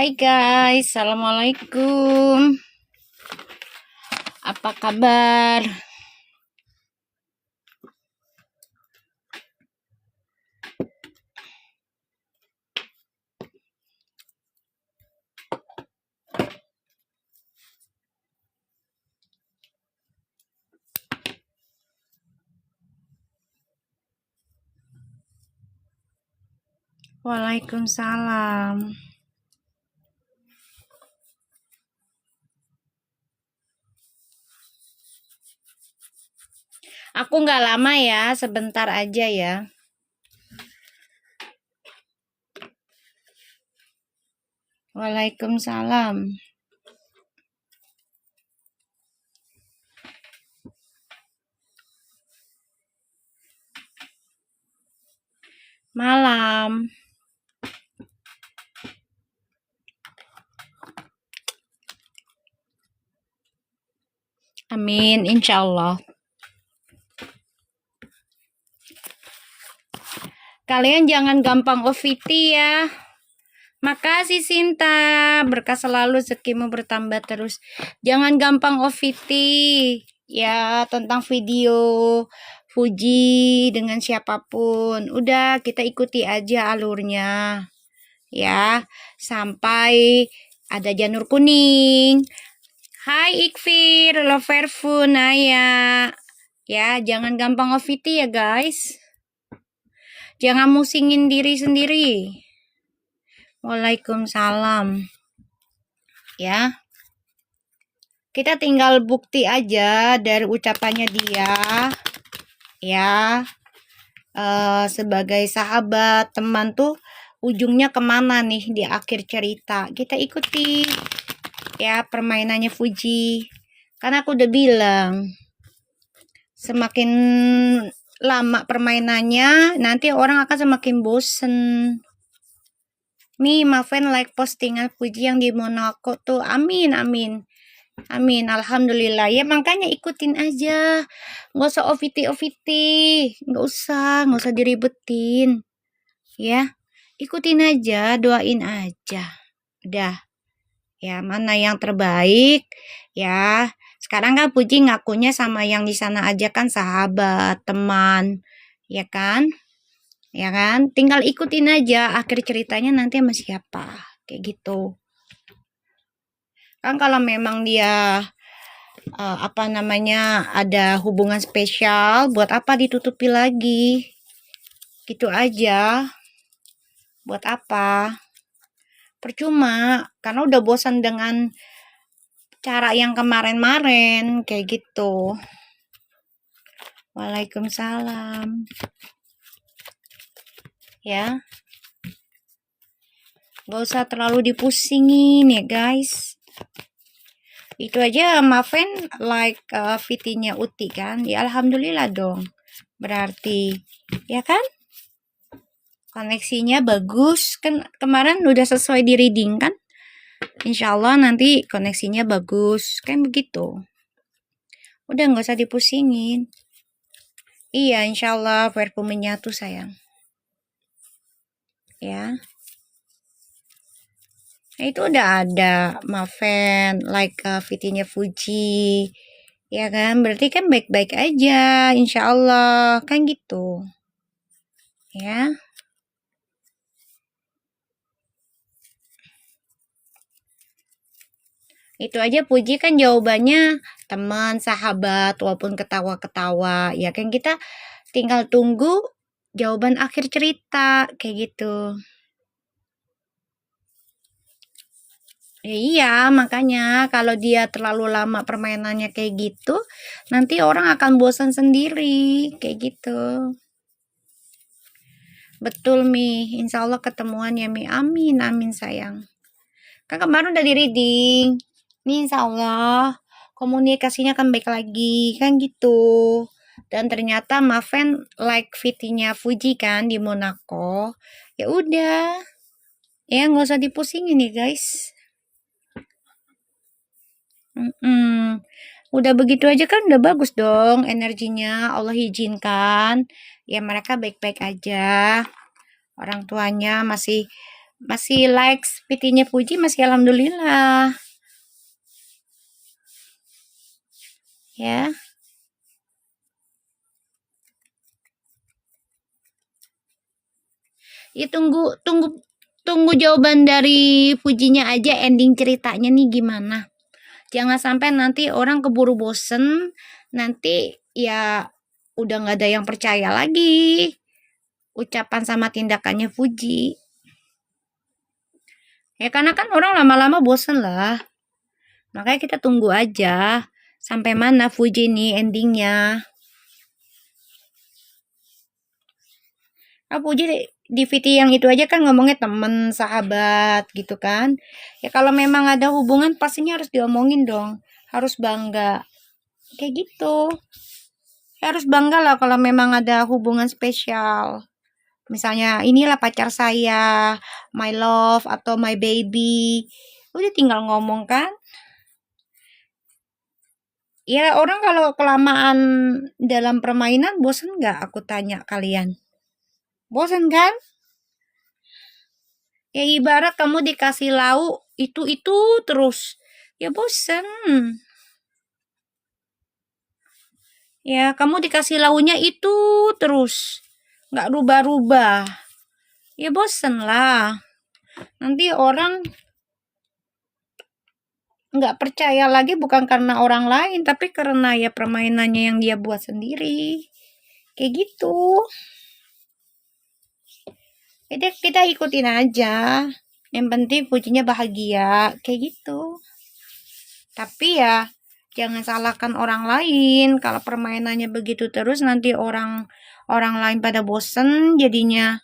Hai guys, Assalamualaikum. Apa kabar? Waalaikumsalam. Aku nggak lama ya, sebentar aja ya. Waalaikumsalam. Malam. Amin, insya Allah. Kalian jangan gampang OVT ya. Makasih Sinta, berkah selalu, rezekimu bertambah terus. Jangan gampang OVT ya tentang video Fuji dengan siapapun. Udah kita ikuti aja alurnya ya sampai ada janur kuning. Hai Ikfir, Loverful, Naya. Ya, jangan gampang OVT ya guys. Jangan musingin diri sendiri. Waalaikumsalam. Ya. Kita tinggal bukti aja dari ucapannya dia. Ya. Sebagai sahabat, teman tuh ujungnya kemana nih di akhir cerita. Kita ikuti ya permainannya Fuji. Karena aku udah bilang semakin lama permainannya nanti orang akan semakin bosen. Maafin like postingan Fuji yang di Monaco tuh. Amin, amin. Amin, alhamdulillah. Ya makanya ikutin aja. Nggak usah OVT. Nggak usah diribetin. Ya, ikutin aja, doain aja. Udah. Ya, mana yang terbaik? Ya, sekarang kan Puji ngakunya sama yang di sana aja kan sahabat, teman. Ya kan? Ya kan? Tinggal ikutin aja akhir ceritanya nanti sama siapa. Kayak gitu. Kan kalau memang dia ada hubungan spesial, buat apa ditutupi lagi? Gitu aja. Buat apa? Percuma, karena udah bosan dengan cara yang kemarin-kemarin kayak gitu. Waalaikumsalam. Ya. Gak usah terlalu dipusingin ya guys. Itu aja maafin like VT-nya Uti kan. Ya alhamdulillah dong. Berarti ya kan? Koneksinya bagus kan, kemarin udah sesuai di reading kan. Insya Allah nanti koneksinya bagus kan begitu. Udah nggak usah dipusingin. Iya insya Allah parfum menyatu sayang. Ya. Nah, itu udah ada Maven like VT-nya Fuji. Ya kan berarti kan baik-baik aja insya Allah kan gitu. Ya. Itu aja Puji kan jawabannya teman, sahabat, walaupun ketawa-ketawa. Ya kan kita tinggal tunggu jawaban akhir cerita kayak gitu. Ya iya, makanya kalau dia terlalu lama permainannya kayak gitu, nanti orang akan bosan sendiri kayak gitu. Betul Mi, insya Allah ketemuan ya Mi. Amin, amin sayang. Kan kemarin udah di reading. Nih insya Allah komunikasinya akan baik lagi kan gitu. Dan ternyata Maven like VT-nya Fuji kan di Monaco. Ya udah. Ya nggak usah dipusingin nih guys. Udah begitu aja kan udah bagus dong energinya. Allah izinkan. Ya mereka baik-baik aja. Orang tuanya masih Masih likes PT-nya Fuji masih alhamdulillah. Ya. Ya tunggu jawaban dari Fujinya aja, ending ceritanya nih gimana. Jangan sampai nanti orang keburu bosen, nanti ya udah nggak ada yang percaya lagi ucapan sama tindakannya Fuji. Ya karena kan orang lama-lama bosen lah. Makanya kita tunggu aja sampai mana Fuji nih endingnya. Fuji di VT yang itu aja kan ngomongnya temen, sahabat gitu kan. Ya kalau memang ada hubungan pastinya harus diomongin dong. Harus bangga. Kayak gitu. Ya harus bangga lah kalau memang ada hubungan spesial. Misalnya inilah pacar saya, my love atau my baby. Udah tinggal ngomong kan. Ya orang kalau kelamaan dalam permainan bosan nggak, aku tanya kalian? Bosan kan? Ya ibarat kamu dikasih lauk itu terus. Ya bosan. Ya kamu dikasih lauknya itu terus. Nggak rubah-rubah. Ya bosan lah. Nanti orang nggak percaya lagi bukan karena orang lain, tapi karena ya permainannya yang dia buat sendiri. Kayak gitu. Jadi kita ikutin aja. Yang penting Fujinya bahagia. Kayak gitu. Tapi ya jangan salahkan orang lain. Kalau permainannya begitu terus nanti orang lain pada bosen jadinya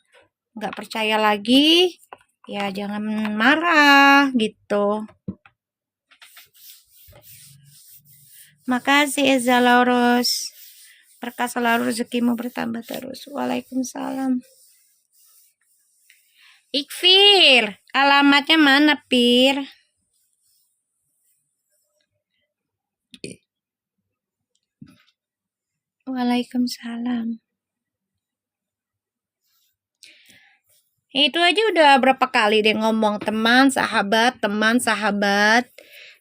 nggak percaya lagi. Ya jangan marah gitu. Makasih Eza Lauros. Berkah selalu rezekimu bertambah terus. Waalaikumsalam. Ikfir, alamatnya mana, Pir? Waalaikumsalam. Itu aja udah berapa kali deh ngomong teman, sahabat,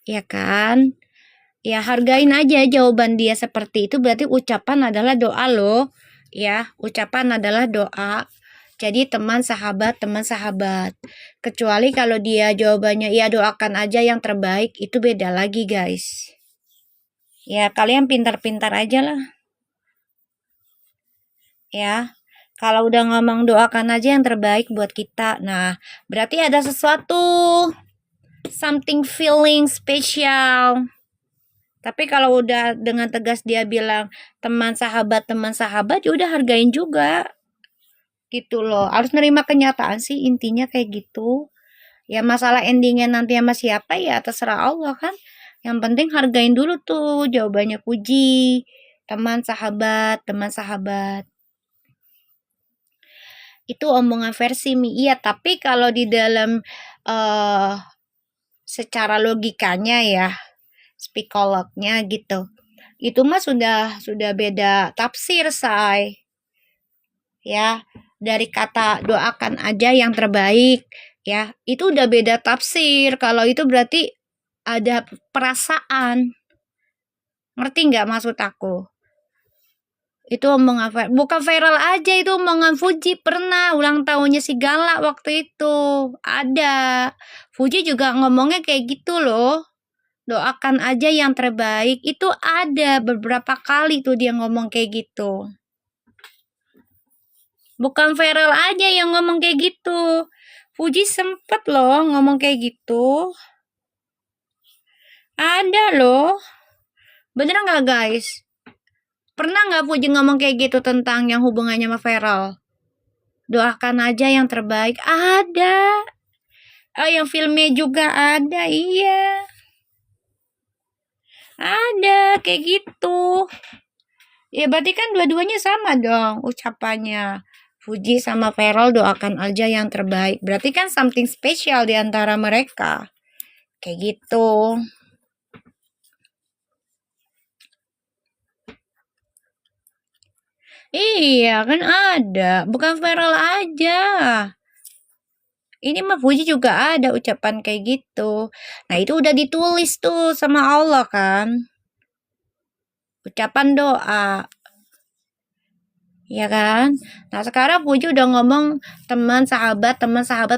ya kan? Ya hargain aja jawaban dia seperti itu, berarti ucapan adalah doa loh. Ya, ucapan adalah doa. Jadi teman sahabat. Kecuali kalau dia jawabannya ya doakan aja yang terbaik, itu beda lagi guys. Ya kalian pintar-pintar aja lah. Ya, kalau udah ngomong doakan aja yang terbaik buat kita. Nah, berarti ada sesuatu, something feeling special. Tapi kalau udah dengan tegas dia bilang teman sahabat, ya udah hargain juga. Gitu loh. Harus nerima kenyataan sih intinya kayak gitu. Ya masalah endingnya nanti sama siapa ya terserah Allah kan. Yang penting hargain dulu tuh jawabannya Puji. Teman sahabat. Itu omongan versi Mi. Iya, tapi kalau di dalam secara logikanya ya, psikolognya gitu. Itu mah sudah beda tafsir, say. Ya, dari kata doakan aja yang terbaik, ya. Itu udah beda tafsir. Kalau itu berarti ada perasaan. Ngerti nggak maksud aku? Itu omongan bukan viral aja, itu omongan Fuji. Pernah ulang tahunnya si Gala waktu itu ada Fuji juga ngomongnya kayak gitu loh, doakan aja yang terbaik. Itu ada beberapa kali tuh dia ngomong kayak gitu, bukan viral aja yang ngomong kayak gitu. Fuji sempet loh ngomong kayak gitu, ada loh. Bener nggak guys? Pernah nggak Fuji ngomong kayak gitu tentang yang hubungannya sama viral? Doakan aja yang terbaik. Ada. Oh, yang filmnya juga ada. Iya. Ada. Kayak gitu. Ya berarti kan dua-duanya sama dong ucapannya. Fuji sama Feral doakan aja yang terbaik. Berarti kan something special di antara mereka. Kayak gitu. Iya kan ada. Bukan Feral aja. Ini mah Puji juga ada ucapan kayak gitu. Nah, itu udah ditulis tuh sama Allah kan. Ucapan doa. Ya kan? Nah, sekarang Puji udah ngomong teman sahabat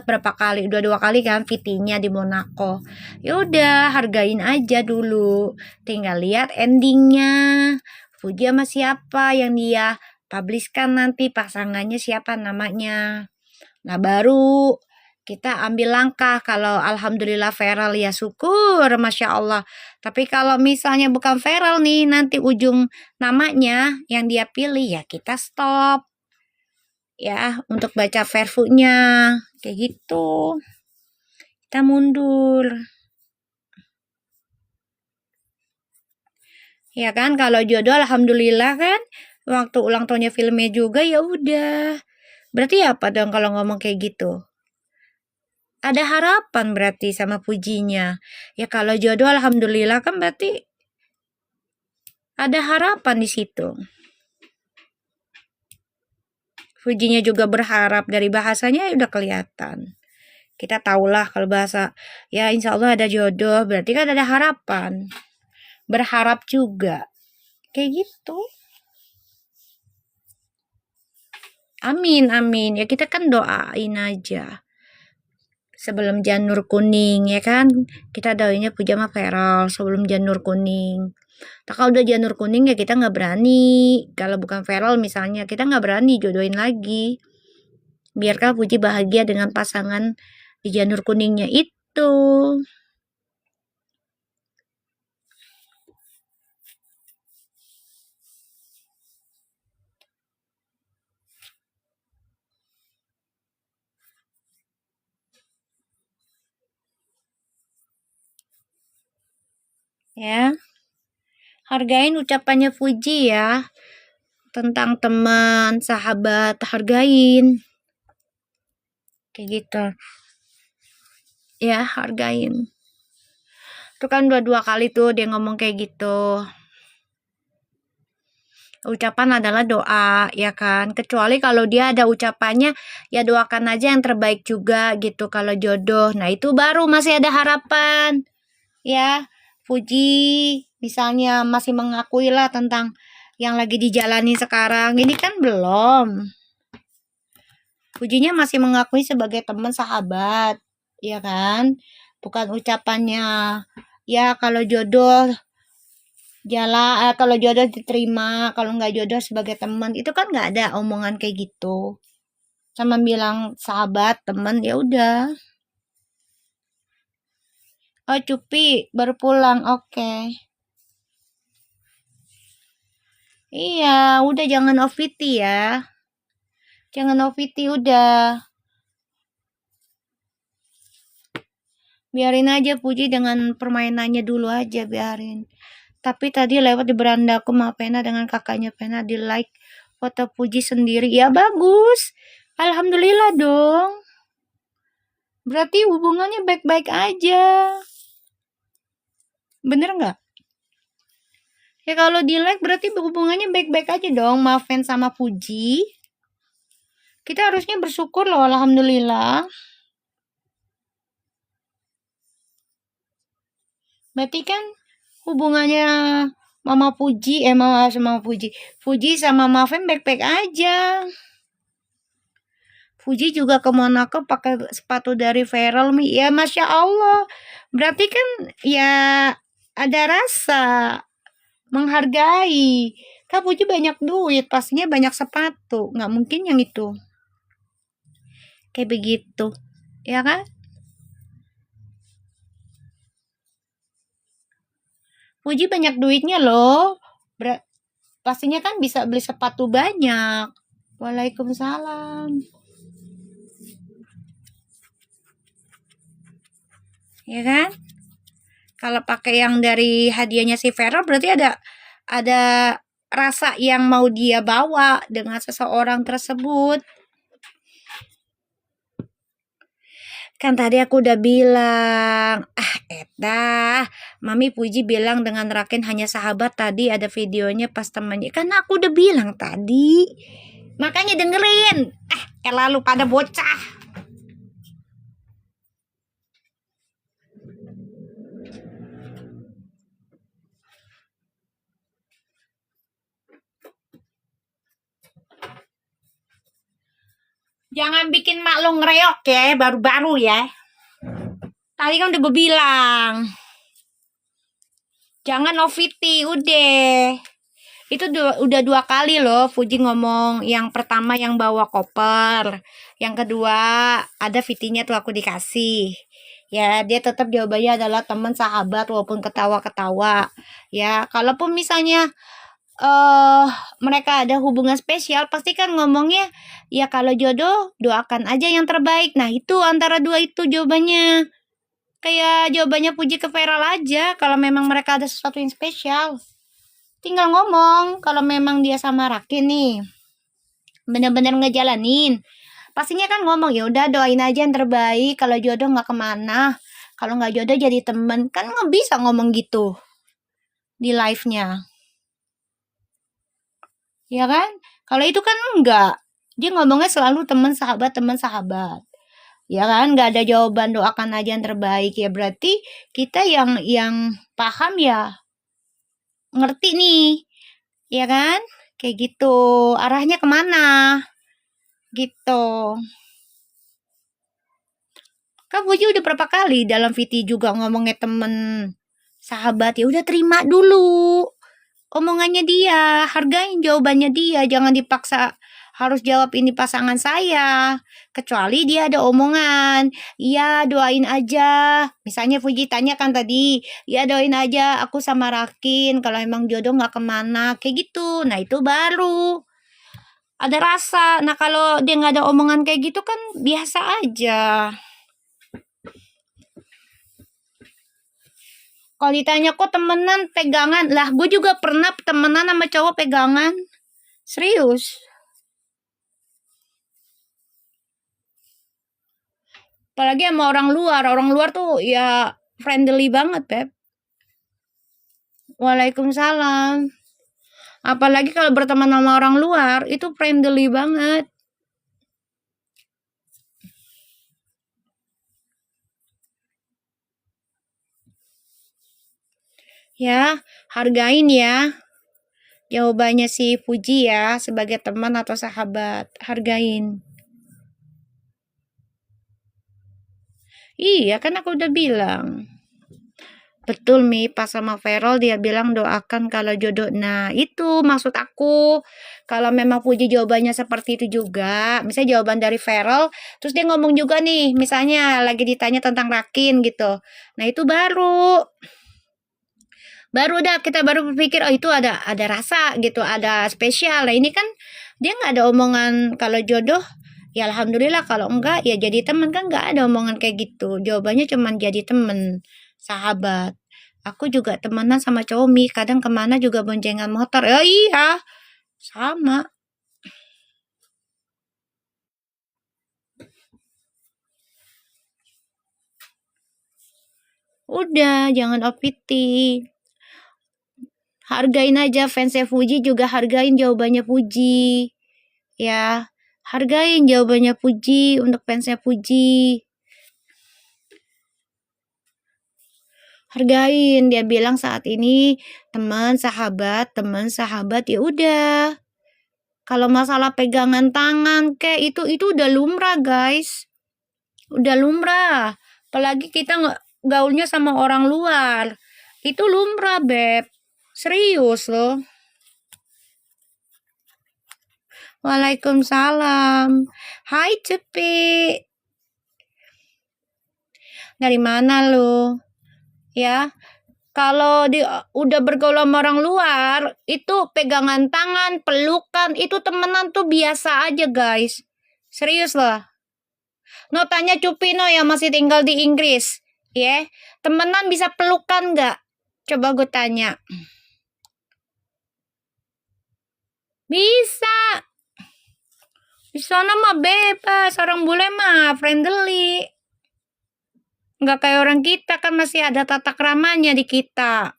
berapa kali? Udah 2 kali kan VT-nya di Monaco. Ya udah, hargain aja dulu. Tinggal lihat endingnya. Puji sama siapa yang dia publishkan nanti, pasangannya siapa namanya. Nah, baru kita ambil langkah. Kalau alhamdulillah viral ya syukur, Masya Allah. Tapi kalau misalnya bukan viral nih, nanti ujung namanya yang dia pilih ya kita stop. Ya, untuk baca verfunya. Kayak gitu. Kita mundur. Ya kan, kalau jodoh alhamdulillah kan. Waktu ulang tahunnya filmnya juga ya udah. Berarti apa dong kalau ngomong kayak gitu? Ada harapan berarti sama Pujinya. Ya kalau jodoh alhamdulillah kan berarti ada harapan di situ. Pujinya juga berharap, dari bahasanya udah kelihatan. Kita tahulah kalau bahasa ya insya Allah ada jodoh, berarti kan ada harapan. Berharap juga. Kayak gitu. Amin, amin. Ya kita kan doain aja. Sebelum janur kuning ya kan, kita doainnya Puja mah viral sebelum janur kuning. Nah, kalau udah janur kuning ya kita nggak berani. Kalau bukan viral misalnya kita nggak berani jodohin lagi. Biarkan Puji bahagia dengan pasangan di janur kuningnya itu. Ya, hargain ucapannya Puji ya. Tentang teman, sahabat, hargain. Kayak gitu. Ya, hargain. Itu kan dua kali tuh dia ngomong kayak gitu. Ucapan adalah doa, ya kan? Kecuali kalau dia ada ucapannya, ya doakan aja yang terbaik juga gitu kalau jodoh. Nah, itu baru masih ada harapan. Ya, Puji misalnya masih mengakui lah tentang yang lagi dijalani sekarang. Ini kan belum. Pujinya masih mengakui sebagai teman sahabat, ya kan? Bukan ucapannya, ya kalau jodoh jalan, kalau jodoh diterima, kalau nggak jodoh sebagai teman, itu kan nggak ada omongan kayak gitu. Sama bilang sahabat, teman, ya udah. Oh, Cupi baru pulang, oke. Iya, udah jangan OVT ya. Jangan OVT udah. Biarin aja Puji dengan permainannya dulu aja, biarin. Tapi tadi lewat di berandaku sama Pena dengan kakaknya Pena di like foto Puji sendiri. Ya bagus. Alhamdulillah dong. Berarti hubungannya baik-baik aja. Bener nggak? Ya kalau di like berarti hubungannya baik-baik aja dong. Maafin sama Puji. Kita harusnya bersyukur loh, alhamdulillah. Berarti kan hubungannya Mama Puji, Puji sama Maven baik-baik aja. Puji juga ke Monaco pakai sepatu dari Feral Mi. Ya Masya Allah. Berarti kan ya ada rasa menghargai. Kak Puji banyak duit, pastinya banyak sepatu. Nggak mungkin yang itu. Kayak begitu. Ya kan? Puji banyak duitnya loh. Pastinya kan bisa beli sepatu banyak. Waalaikumsalam. Ya kan? Kalau pakai yang dari hadiahnya si Vero berarti ada rasa yang mau dia bawa dengan seseorang tersebut. Kan tadi aku udah bilang, Mami Puji bilang dengan Raken hanya sahabat, tadi ada videonya pas temannya. Kan aku udah bilang tadi. Makanya dengerin. Lalu pada bocah. Jangan bikin mak lo ngereok ya, baru-baru ya. Tadi kan udah gue bilang. Jangan OVT, udah. Itu udah 2 kali loh Fuji ngomong. Yang pertama yang bawa koper. Yang kedua ada VT-nya tuh aku dikasih. Ya, dia tetap jawabannya adalah teman sahabat walaupun ketawa-ketawa. Ya, kalaupun misalnya eh mereka ada hubungan spesial, pasti kan ngomongnya ya kalau jodoh doakan aja yang terbaik. Nah, itu antara dua itu jawabannya. Kayak jawabannya Puji ke Feral aja kalau memang mereka ada sesuatu yang spesial. Tinggal ngomong kalau memang dia sama Raki nih bener-bener ngejalanin. Pastinya kan ngomong ya udah doain aja yang terbaik, kalau jodoh nggak kemana, kalau nggak jodoh jadi temen, kan nggak bisa ngomong gitu di live-nya, ya kan? Kalau itu kan enggak, dia ngomongnya selalu teman sahabat, ya kan? Nggak ada jawaban doakan aja yang terbaik, ya berarti kita yang paham ya ngerti nih, ya kan? Kayak gitu, arahnya kemana gitu. Kan Puji udah berapa kali dalam VT juga ngomongnya temen sahabat, ya udah terima dulu omongannya dia, hargain jawabannya dia, jangan dipaksa harus jawab ini pasangan saya. Kecuali dia ada omongan, iya doain aja. Misalnya Fuji tanya kan tadi, ya doain aja aku sama Rakin kalau emang jodoh nggak kemana, kayak gitu. Nah itu baru ada rasa. Nah kalau dia nggak ada omongan kayak gitu kan biasa aja. Kalau ditanya kok temenan pegangan, lah gue juga pernah temenan sama cowok pegangan. Serius. Apalagi sama orang luar tuh ya friendly banget, Beb. Waalaikumsalam. Apalagi kalau berteman sama orang luar, itu friendly banget. Ya, hargain ya. Jawabannya si Fuji ya, sebagai teman atau sahabat. Hargain. Iya, kan aku udah bilang. Betul Mi, pas sama Ferol dia bilang doakan kalau jodoh. Nah itu maksud aku. Kalau memang Puji jawabannya seperti itu juga. Misalnya jawaban dari Ferol. Terus dia ngomong juga nih. Misalnya lagi ditanya tentang Rakin gitu. Nah itu baru. Baru dah kita baru berpikir oh itu ada rasa gitu. Ada spesial. Nah ini kan dia nggak ada omongan kalau jodoh. Ya alhamdulillah kalau enggak ya jadi teman kan nggak ada omongan kayak gitu. Jawabannya cuma jadi temen, sahabat. Aku juga temenan sama cowok Mi, kadang kemana juga boncengan motor. Oh iya, sama. Udah, jangan OPT. Hargain aja fansnya Fuji juga hargain jawabannya Fuji. Ya, hargain jawabannya Fuji untuk fansnya Fuji. Hargain, dia bilang saat ini teman sahabat ya udah. Kalau masalah pegangan tangan kayak itu udah lumrah, guys. Udah lumrah. Apalagi kita gaulnya sama orang luar. Itu lumrah, Beb. Serius loh. Waalaikumsalam. Hai, Cepi. Dari mana lo? Ya, kalau udah bergaul sama orang luar, itu pegangan tangan, pelukan, itu temenan tuh biasa aja, guys. Serius loh. No tanya Cupino yang masih tinggal di Inggris. Ya, temenan bisa pelukan nggak? Coba gue tanya. Bisa. Di sana mah bebas. Orang bule mah friendly. Nggak kayak orang kita kan masih ada tata keramanya di kita.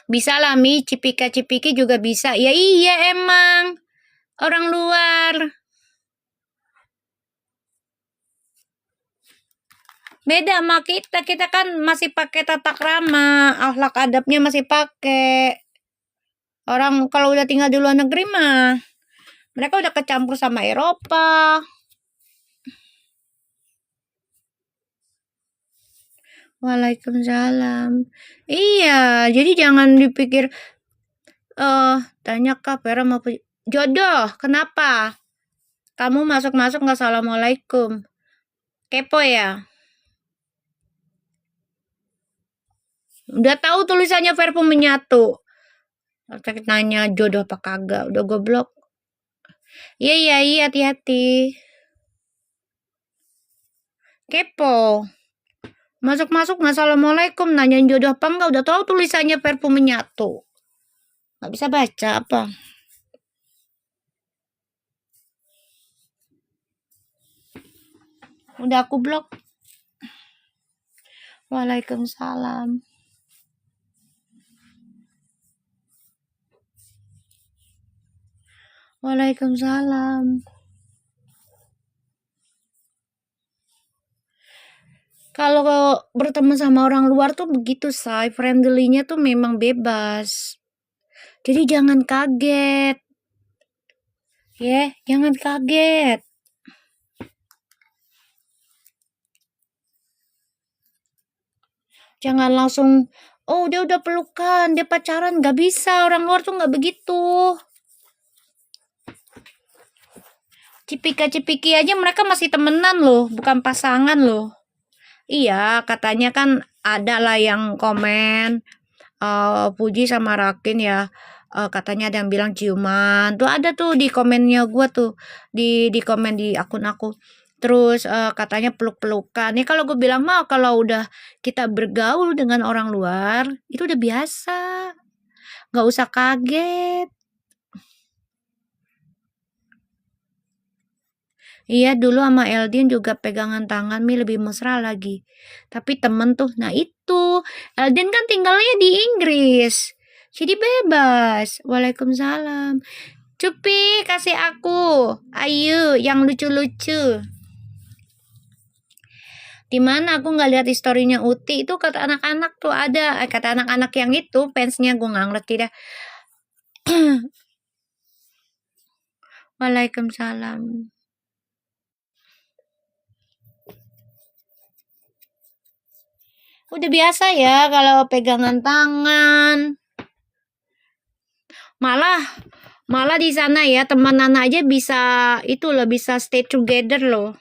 Bisa lah Mi, cipika-cipiki juga bisa. Ya iya emang. Orang luar. Beda sama kita. Kita kan masih pakai tata krama. Akhlak adabnya masih pakai. Orang kalau udah tinggal di luar negeri mah mereka udah kecampur sama Eropa. Waalaikumsalam. Iya, jadi jangan dipikir tanya Kak Vera mau jodoh, kenapa? Kamu masuk-masuk nggak assalamualaikum. Kepo ya? Udah tahu tulisannya verbo menyatu. Sakit nanya jodoh apa kagak, udah goblok. Iya, iya, iya, hati-hati. Kepo. Masuk-masuk nggak assalamualaikum, nanyain jodoh apa enggak, udah tahu tulisannya verbo menyatu. Nggak bisa baca apa? Udah aku blok. Waalaikumsalam. Waalaikumsalam. Kalau berteman sama orang luar tuh begitu, say. Friendly-nya tuh memang bebas. Jadi jangan kaget. Jangan kaget. Jangan langsung, oh dia udah pelukan, dia pacaran. Gak bisa, orang luar tuh gak begitu. Cipika-cipiki aja mereka masih temenan loh, bukan pasangan loh. Iya, katanya kan ada lah yang komen, Puji sama Rakin ya, katanya ada yang bilang ciuman. Tuh ada tuh di komennya gue tuh, di komen di akun aku. Terus katanya peluk-pelukan. Ya kalau gue bilang mah kalau udah kita bergaul dengan orang luar, itu udah biasa. Gak usah kaget. Iya dulu sama Eldin juga pegangan tangan Mi lebih mesra lagi. Tapi temen tuh, nah itu. Eldin kan tinggalnya di Inggris. Jadi bebas. Waalaikumsalam. Cupi kasih aku. Ayo yang lucu-lucu. Di mana aku nggak lihat historinya Uti itu kata anak-anak tuh ada. Kata anak-anak yang itu fansnya gue nggak ngerti dah. Waalaikumsalam. Udah biasa ya kalau pegangan tangan. Malah di sana ya temenan aja bisa itu loh, bisa stay together loh.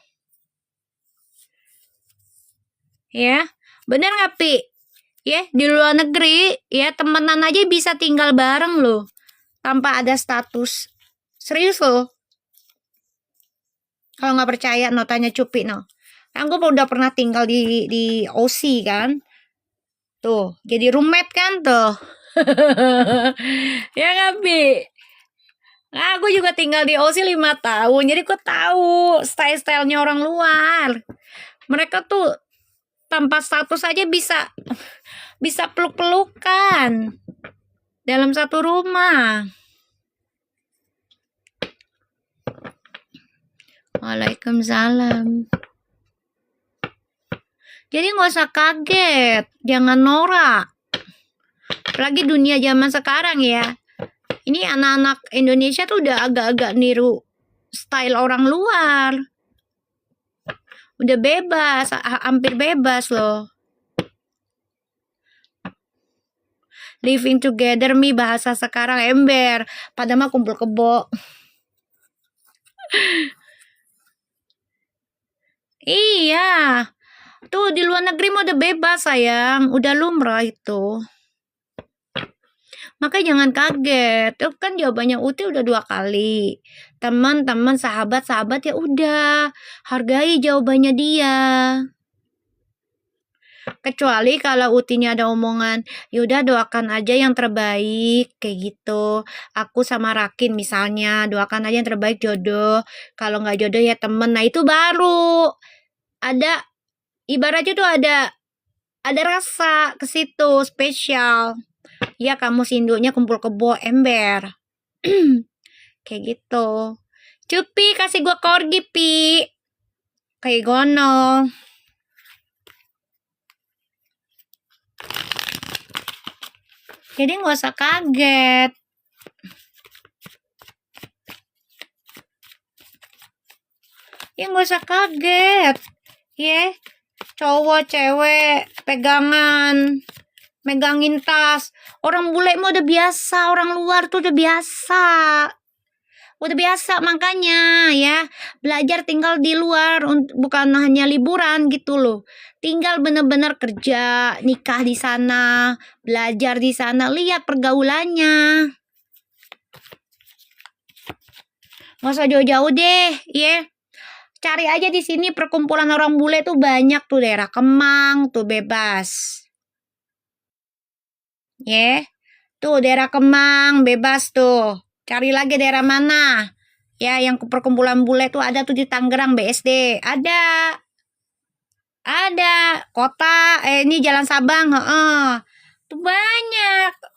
Ya, bener nggak Pi? Ya, di luar negeri ya temenan aja bisa tinggal bareng loh, tanpa ada status. Serius loh. Kalau nggak percaya, no tanya Cupi no. Kan gue udah pernah tinggal di OC kan. Tuh, jadi roommate kan tuh. Ya nggak Pi? Nah, aku juga tinggal di OC 5 tahun, jadi aku tahu style-stylenya orang luar. Mereka tuh tanpa status aja bisa peluk-pelukan dalam satu rumah. Waalaikumsalam. Jadi nggak usah kaget, jangan norak. Apalagi dunia zaman sekarang ya. Ini anak-anak Indonesia tuh udah agak-agak niru style orang luar. Udah bebas, hampir bebas loh. Living together Mi bahasa sekarang ember. Padahal mah kumpul kebo. Iya. Tuh di luar negeri mah udah bebas sayang. Udah lumrah itu. Makanya jangan kaget. Itu kan jawabannya Uti udah 2 kali. Teman-teman, sahabat-sahabat ya udah. Hargai jawabannya dia. Kecuali kalau Utinya ada omongan, yaudah doakan aja yang terbaik, kayak gitu. Aku sama Rakin misalnya, doakan aja yang terbaik jodoh. Kalau nggak jodoh ya temen. Nah itu baru ada, ibaratnya tuh ada rasa ke situ spesial. Ya kamu sinduknya kumpul kebo ember. Kayak gitu. Cupi kasih gua korgi Pi. Kayak gono. Jadi nggak usah kaget. Ya nggak usah kaget. Ya, cowok, cewek, pegangan, megangin tas. Orang bule mah udah biasa, orang luar tuh udah biasa. Udah biasa, makanya ya belajar tinggal di luar, bukan hanya liburan gitu loh. Tinggal bener-bener kerja, nikah di sana, belajar di sana, lihat pergaulannya. Nggak usah jauh-jauh deh, ya. Cari aja di sini perkumpulan orang bule tuh banyak tuh, daerah Kemang tuh bebas. Ya. Tuh daerah Kemang bebas tuh. Cari lagi daerah mana? Ya, yang perkumpulan bule tuh ada tuh di Tangerang BSD. Ada. Kota, ini Jalan Sabang, heeh. Tuh banyak.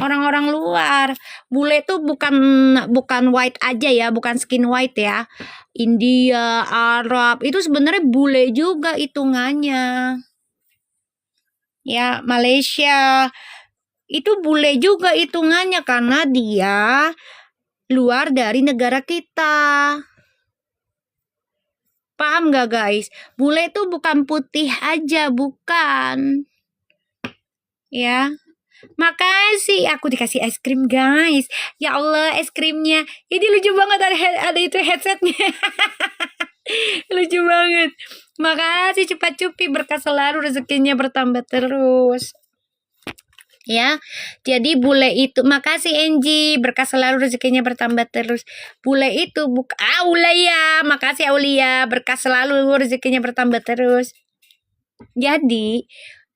Orang-orang luar. Bule tuh bukan white aja ya, bukan skin white ya. India, Arab, itu sebenarnya bule juga hitungannya. Ya, Malaysia itu bule juga hitungannya karena dia luar dari negara kita. Paham gak guys? Bule itu bukan putih aja, bukan. Ya. Makasih, aku dikasih es krim guys. Ya Allah, es krimnya. Ini lucu banget, ada itu headsetnya. Lucu banget. Makasih cepat cupi, berkah selalu, rezekinya bertambah terus. Ya, jadi bule itu, makasih Angie, berkah selalu, rezekinya bertambah terus. Bule itu Aulia, makasih Aulia, berkah selalu, rezekinya bertambah terus. Jadi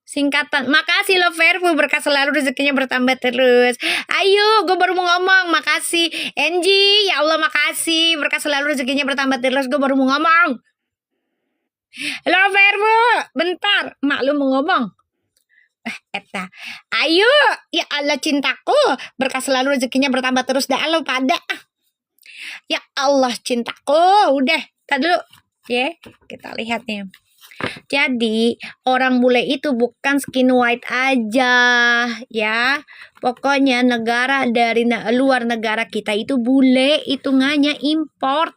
singkatan, makasih Loverfu, berkah selalu, rezekinya bertambah terus. Ayo, gue baru mau ngomong, makasih Angie, ya Allah makasih, berkah selalu, rezekinya bertambah terus. Gue baru mau ngomong. Loverfu, bentar, mak lu mau ngomong. Eta, ayo, ya Allah cintaku, berkah selalu, rezekinya bertambah terus. Dah lo pada, ya Allah cintaku, udah, tadi dulu, ya, kita lihat nih. Jadi orang bule itu bukan skin white aja ya. Pokoknya negara dari luar negara kita itu bule hitungannya import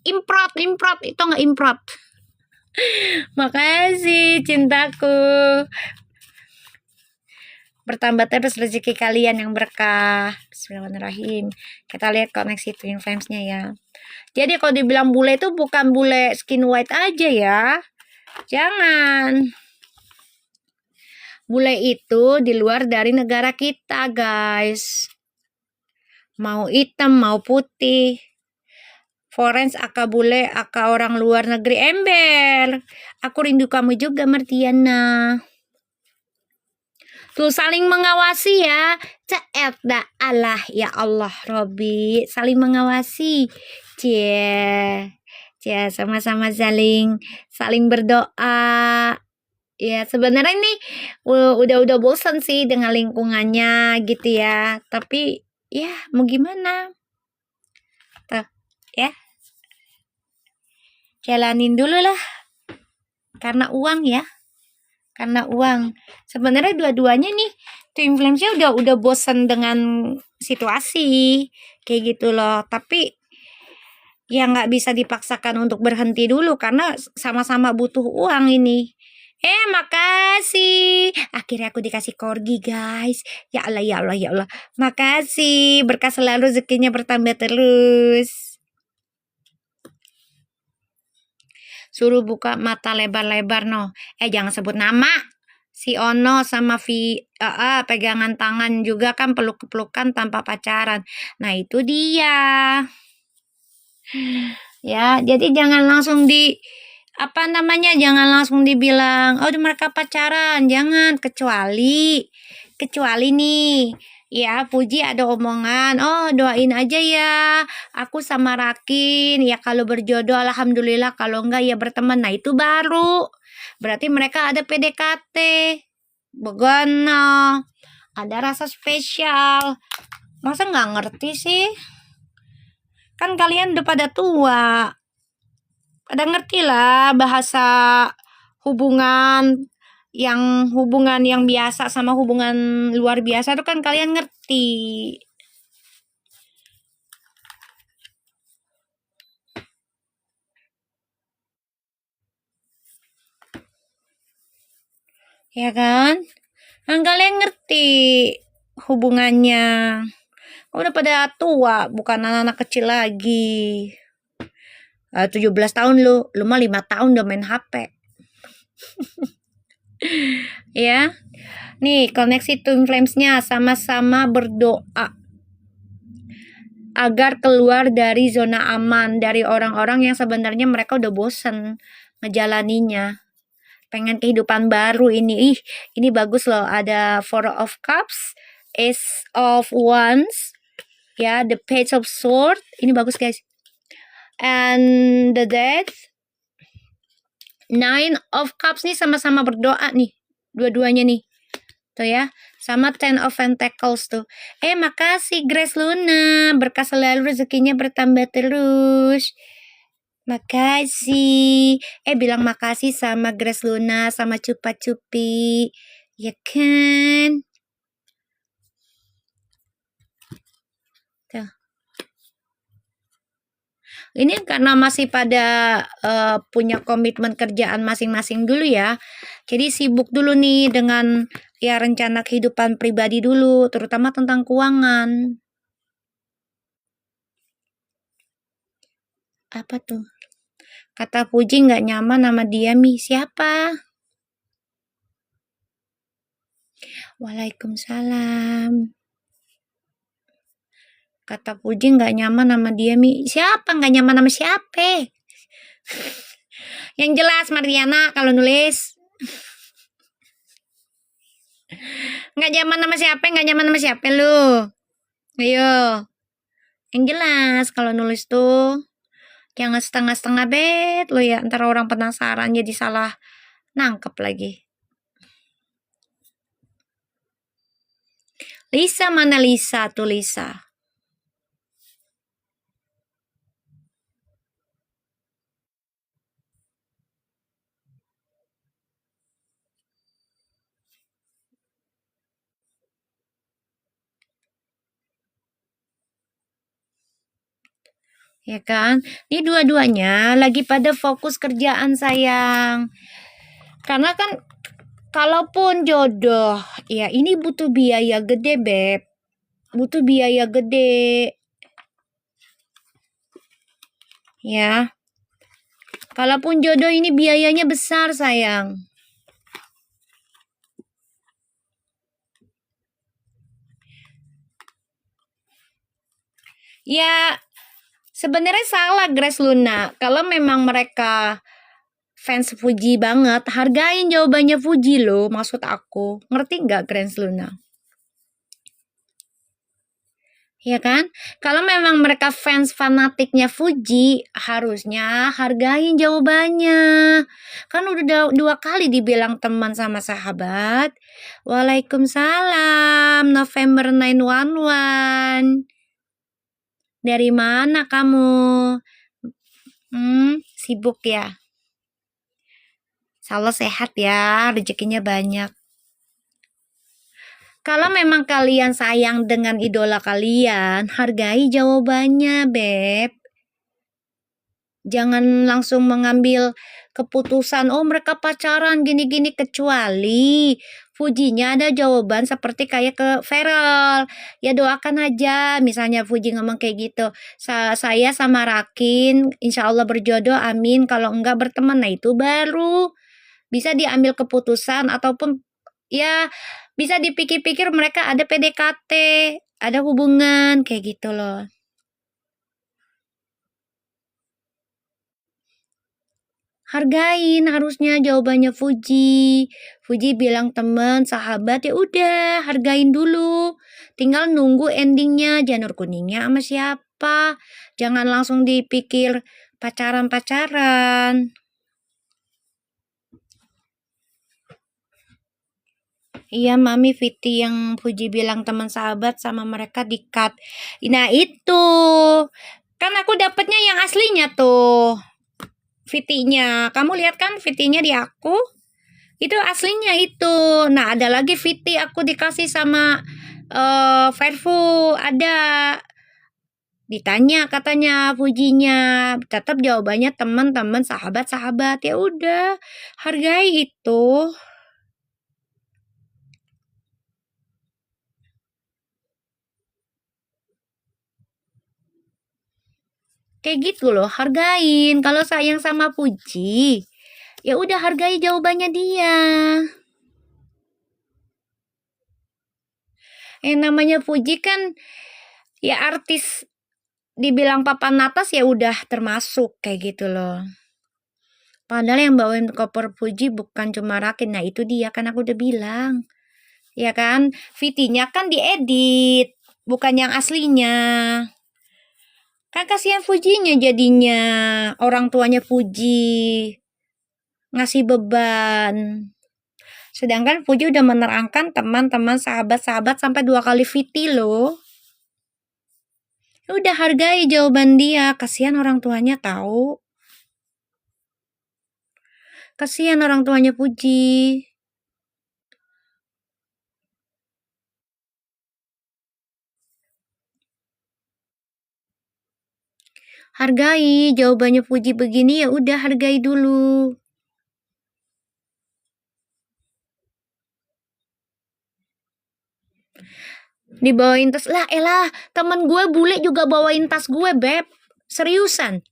itu nggak import. Makasih cintaku. Bertambah terus rezeki kalian yang berkah. Bismillahirrahmanirrahim. Kita lihat koneksi twin flames-nya ya. Jadi kalau dibilang bule itu bukan bule skin white aja ya. Jangan. Bule itu di luar dari negara kita, guys. Mau hitam, mau putih. Forens aka bule, aka orang luar negeri. Ember. Aku rindu kamu juga, Martiana. Tuh saling mengawasi ya. Ca'edda Allah, ya Allah, Robi. Saling mengawasi. Cie. Cie, sama-sama saling berdoa. Ya sebenarnya ini udah bosan sih dengan lingkungannya gitu ya. Tapi ya mau gimana? Tuh, ya. Jalanin dulu lah. Karena uang ya. Karena uang. Sebenarnya dua-duanya nih twin flames-nya udah bosan dengan situasi kayak gitu loh. Tapi ya nggak bisa dipaksakan untuk berhenti dulu karena sama-sama butuh uang ini. Makasih. Akhirnya aku dikasih corgi, guys. Ya Allah, ya Allah, ya Allah. Makasih. Berkah selalu, rezekinya bertambah terus. Suruh buka mata lebar-lebar, no. Jangan sebut nama. Si Ono sama pegangan tangan juga kan peluk-pelukan tanpa pacaran. Nah, itu dia. Ya, jadi jangan langsung jangan langsung dibilang mereka pacaran, jangan, kecuali nih ya Puji ada omongan, doain aja ya aku sama Rakin ya, kalau berjodoh alhamdulillah, kalau enggak ya berteman. Nah itu baru berarti mereka ada PDKT, begana ada rasa spesial. Masa nggak ngerti sih? Kan kalian udah pada tua, pada ngerti lah bahasa hubungan yang biasa sama hubungan luar biasa itu kan kalian ngerti. Ya kan? Kan kalian ngerti hubungannya. Udah pada tua, bukan anak-anak kecil lagi. 17 tahun lu mah 5 tahun udah main HP. Ya. Nih, koneksi Twin Flames-nya sama-sama berdoa agar keluar dari zona aman dari orang-orang yang sebenarnya mereka udah bosen ngejalaninya. Pengen kehidupan baru ini. Ini bagus loh. Ada Four of Cups, Ace of Wands, ya, The Page of Swords. Ini bagus guys. And the Death, Nine of Cups nih sama-sama berdoa nih. Dua-duanya nih. Tuh ya. Sama Ten of Pentacles tuh. Makasih Grace Luna. Berkah selalu, rezekinya bertambah terus. Makasih. Bilang makasih sama Grace Luna, sama Cupa Cupi. Ya kan? Tuh. Ini karena masih pada punya komitmen kerjaan masing-masing dulu ya. Jadi sibuk dulu nih dengan ya rencana kehidupan pribadi dulu, terutama tentang keuangan. Apa tuh? Kata Puji nggak nyaman sama dia, Mi. Siapa? Waalaikumsalam. Kata Puji nggak nyaman sama dia, Mi. Siapa nggak nyaman sama siapa? Yang jelas Mariana kalau nulis. Nggak nyaman sama siapa, nggak nyaman sama siapa lu? Ayo. Yang jelas kalau nulis tuh. Jangan setengah-setengah bet lo ya. Ntar orang penasaran jadi salah nangkep lagi. Lisa mana Lisa tuh Lisa? Ya kan? Ini dua-duanya lagi pada fokus kerjaan sayang. Karena kan kalaupun jodoh, ya ini butuh biaya gede, Beb. Butuh biaya gede. Ya. Kalaupun jodoh ini biayanya besar, sayang. Ya, sebenarnya salah Grace Luna. Kalau memang mereka fans Fuji banget, hargain jawabannya Fuji loh, maksud aku. Ngerti nggak Grace Luna? Ya kan? Kalau memang mereka fans fanatiknya Fuji, harusnya hargain jawabannya. Kan udah 2 kali dibilang teman sama sahabat. Waalaikumsalam, November 911. Dari mana kamu? Sibuk ya? Insya sehat ya, rezekinya banyak. Kalau memang kalian sayang dengan idola kalian, hargai jawabannya, Beb. Jangan langsung mengambil keputusan, mereka pacaran gini-gini, kecuali Fujinya ada jawaban seperti kayak ke Feral. Ya doakan aja, misalnya Fuji ngomong kayak gitu. Saya sama Rakin, insya Allah berjodoh, amin. Kalau enggak berteman, nah itu baru bisa diambil keputusan ataupun ya bisa dipikir-pikir mereka ada PDKT, ada hubungan kayak gitu loh. Hargain harusnya jawabannya Fuji. Fuji bilang teman, sahabat, ya udah hargain dulu. Tinggal nunggu endingnya janur kuningnya sama siapa. Jangan langsung dipikir pacaran-pacaran. Iya, Mami Viti yang Fuji bilang teman sahabat sama mereka di-cut. Nah, itu. Kan aku dapetnya yang aslinya tuh. Viti-nya. Kamu lihat kan Viti-nya di aku? Itu aslinya itu. Nah, ada lagi Viti aku dikasih sama Fairfu. Ada. Ditanya katanya Fujinya. Tetap jawabannya teman-teman, sahabat-sahabat. Ya udah, hargai itu. Kayak gitu loh, hargain. Kalau sayang sama Puji, ya udah hargai jawabannya dia. Yang namanya Puji kan ya artis, dibilang papan atas ya udah termasuk kayak gitu loh. Padahal yang bawain koper Puji bukan cuma Rakin. Nah itu dia kan aku udah bilang. Ya kan, VT-nya kan diedit, bukan yang aslinya. Kan kasihan Fujinya jadinya, orang tuanya Fuji ngasih beban. Sedangkan Fuji udah menerangkan teman-teman, sahabat-sahabat sampai 2 kali VT loh. Udah hargai jawaban dia, kasihan orang tuanya tahu. Kasihan orang tuanya Puji. Hargai jawabannya Puji begini, ya udah hargai dulu. Dibawain tas lah, elah temen gue bule juga bawain tas gue, beb. Seriusan.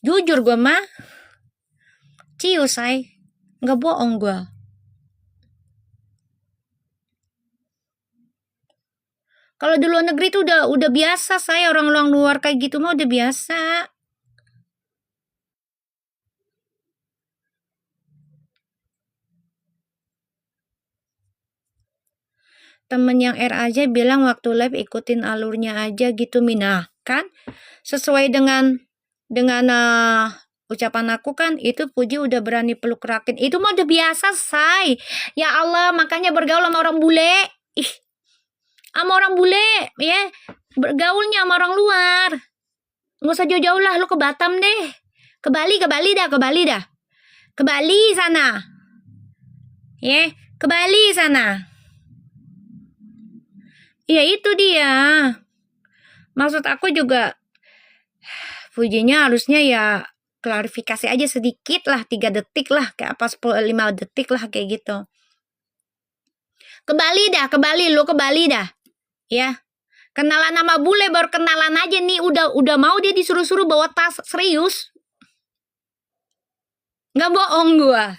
Jujur gue mah. Cius, say. Nggak bohong gue. Kalau di luar negeri tuh udah biasa, saya orang-orang luar kayak gitu mah udah biasa. Temen yang R aja bilang waktu live ikutin alurnya aja gitu, Mina. Kan sesuai dengan ucapan aku kan, itu Puji udah berani peluk Rakin. Itu mah udah biasa, say. Ya Allah, makanya bergaul sama orang bule. Ih, sama orang bule, ya. Bergaulnya sama orang luar. Nggak usah jauh-jauh lah, lu ke Batam deh. Ke Bali dah, ke Bali dah. Ke Bali sana. Ya, ke Bali sana. Ya itu dia. Maksud aku juga, Pujinya harusnya ya klarifikasi aja sedikit lah, 3 detik lah, kayak apa 5 detik lah kayak gitu. Ke Bali dah, lu ke Bali dah. Ya. Kenalan sama bule, baru kenalan aja nih udah mau dia disuruh-suruh bawa tas, serius. Nggak bohong gua.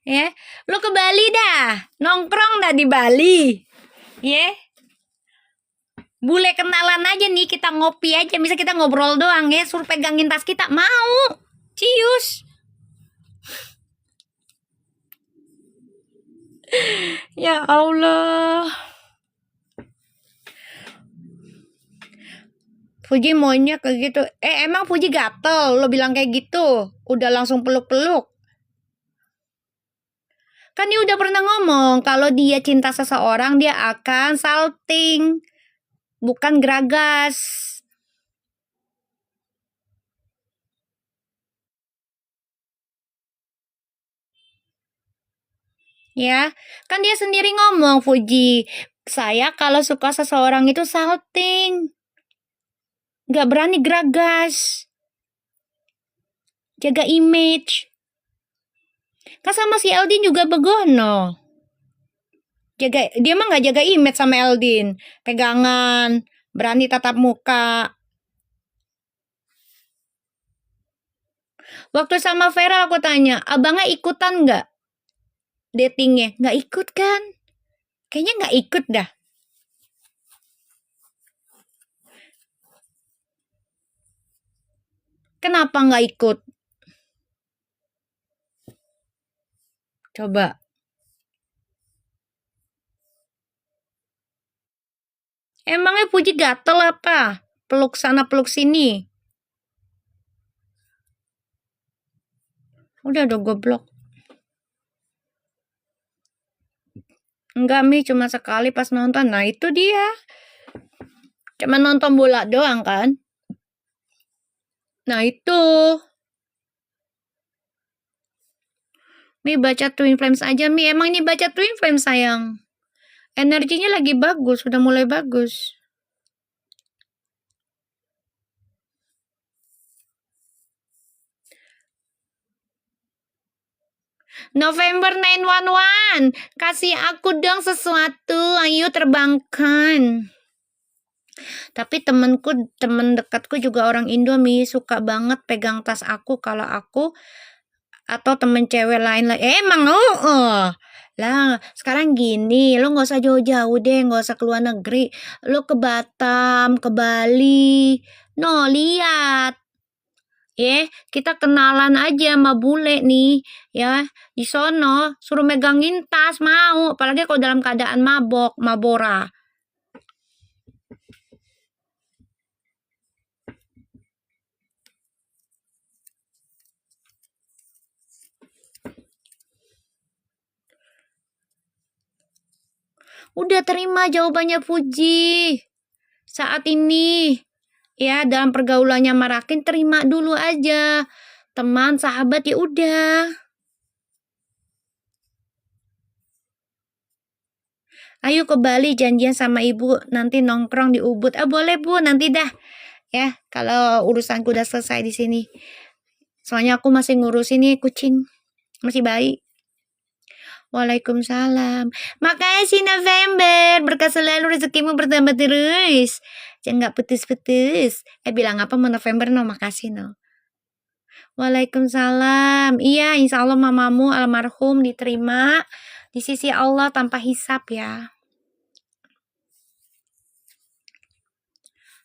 Ya, lu ke Bali dah, nongkrong dah di Bali. Ya. Bule kenalan aja nih, kita ngopi aja, bisa kita ngobrol doang ya, suruh pegangin tas kita, mau. Cius. Ya Allah. Puji maunya kayak gitu. Emang Puji gatel, lo bilang kayak gitu. Udah langsung peluk-peluk. Kan dia udah pernah ngomong, kalau dia cinta seseorang, dia akan salting. Bukan geragas. Ya, kan dia sendiri ngomong, Puji. Saya kalau suka seseorang itu salting. Gak berani geragas. Jaga image. Kan sama si Eldin juga begono. Dia mah gak jaga image sama Eldin. Pegangan, berani tatap muka. Waktu sama Vera aku tanya, abangnya ikutan gak datingnya? Gak ikut kan? Kayaknya gak ikut dah. Kenapa gak ikut? Coba. Emangnya Puji gatel apa? Peluk sana peluk sini. Udah goblok. Enggak, Mi, cuma sekali pas nonton. Nah itu dia. Cuma nonton bola doang kan? Nah itu. Mi baca Twin Flames aja, Mi. Emang ini baca Twin Flames, sayang. Energinya lagi bagus, sudah mulai bagus. November 911, kasih aku dong sesuatu, ayo terbangkan. Tapi temen dekatku juga orang Indo suka banget pegang tas aku kalau aku atau temen cewek lain lah. Emang lah sekarang gini, lo nggak usah jauh-jauh deh, nggak usah keluar negeri, lo ke Batam, ke Bali, no lihat. Kita kenalan aja sama bule nih, ya. Di sono suruh megangin tas mau, apalagi kalau dalam keadaan mabok, mabora. Udah terima jawabannya Puji. Saat ini, ya dalam pergaulannya Marakin terima dulu aja. Teman, sahabat ya udah. Ayo ke Bali janjian sama ibu, nanti nongkrong di Ubud. Boleh Bu, nanti dah. Ya, kalau urusanku udah selesai di sini. Soalnya aku masih ngurusin nih kucing. Masih bayi. Waalaikumsalam. Makasih November, berkah selalu rezekimu bertambah terus. Jangan nggak putus-putus. Bilang apa mau November no, makasih no. Waalaikumsalam. Iya, insya Allah mamamu almarhum diterima di sisi Allah tanpa hisap ya.